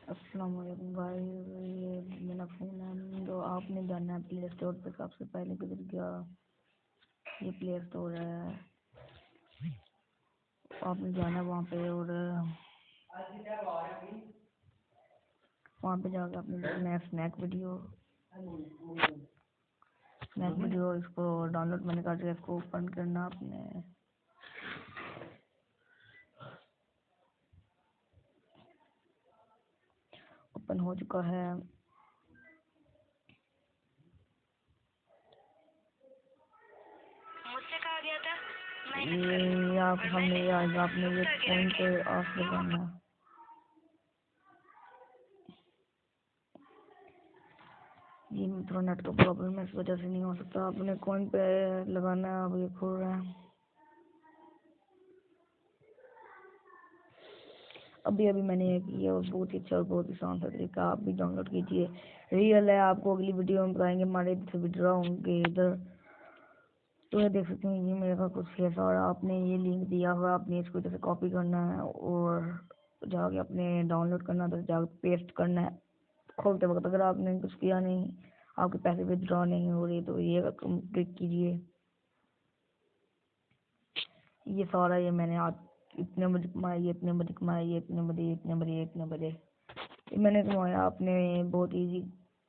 अस्सलाम वालेकुम गाइस, ये मेरा फ़ोन है। तो आपने जाना है प्ले स्टोर पे। सबसे पहले किधर गया, ये प्ले स्टोर है, आपने जाना है वहाँ पे और वहाँ पे जाकर आपने देखना है स्नैक वीडियो इसको डाउनलोड मैंने कर दिया। इसको ओपन करना आपने। ओपन हो चुका है। मुझसे कहा गया था ये आप हमने आज आपने ये फ़ोन पे ऑफ लगाना है। ये थोड़ा नेट का प्रॉब्लम है, इस वजह से नहीं हो सकता। आपने कौन पे लगाना है, अब ये खुल रहा है। अभी अभी मैंने ये किया और बहुत ही अच्छा और बहुत ही आसान सा तरीका, आप भी डाउनलोड कीजिए। रियल है, आपको अगली वीडियो में बताएंगे। हमारे इधर से विड्रॉ होंगे इधर, तो ये देख सकते हैं। ये मेरे पास कुछ फेस और आपने ये लिंक दिया हुआ, आपने इसको जैसे कॉपी करना है और जाके अपने डाउनलोड करना, तो जाके पेस्ट करना है खोलते वक्त। अगर आपने कुछ किया नहीं, आपके पैसे विड्रॉ नहीं हो रही, तो ये क्लिक कीजिए। ये सारा ये मैंने आज इतने बजे कमाया, ये इतने बजे कमाया, ये इतने बजे, इतने बजे, इतने बजे ये मैंने कमाया। आपने बहुत इजी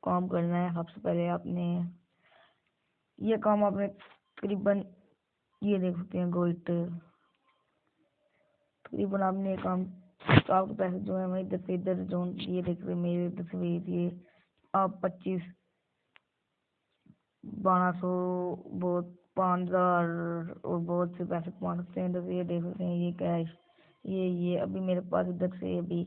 काम करना है। सबसे पहले आपने ये काम आपने तकरीबन ये देख सकते हैं गोइट, तकरीबन आपने ये काम, तो आपके पैसे जो है मैं इधर से इधर जो ये देख रहे मेरे इधर से ये आप 2500 बहुत 5000 और बहुत से पैसे कमा सकते हैं। इधर से ये देख सकते हैं ये कैश, ये अभी मेरे पास इधर से अभी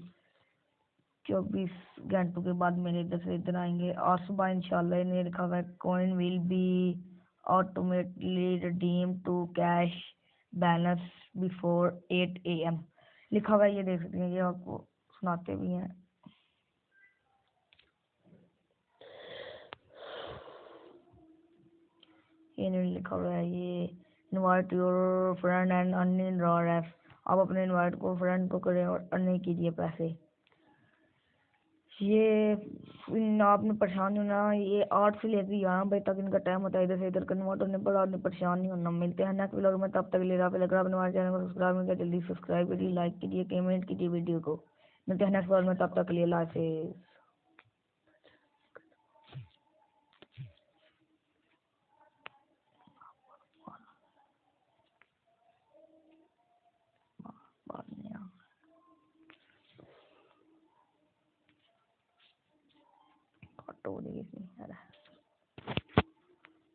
24 घंटों के बाद मेरे इधर से इधर आएंगे। और सुबह इंशाल्लाह इन्हें लिखा हुआ है coin will be automatically redeem to cash balance before 8 AM लिखा हुआ है। ये देख सकते हैं, ये आपको सुनाते भी हैं। ये नहीं लिखा हुआ है, ये invite your friend and earning raw. आप अपने इनवाइट को फ्रेंड को करें और अर्निंग कीजिए पैसे। ये आपने परेशान नहीं होना। ये 8 से लेकर 11 बजे तक इनका टाइम होता है। इधर से इधर कन्वर्ट होने पर आपने परेशान नहीं होना। मिलते हैं नेक्स्ट व्लॉग में, तब तक ले रहा अगर आपने हमारे चैनल को सब्सक्राइब नहीं किया जल्दी सब्सक्राइब करिए, लाइक कीजिए, कमेंट कीजिए वीडियो को। मिलते हैं नेक्स्ट व्लॉग में, तब तक के लिए अल्लाह हाफिज़।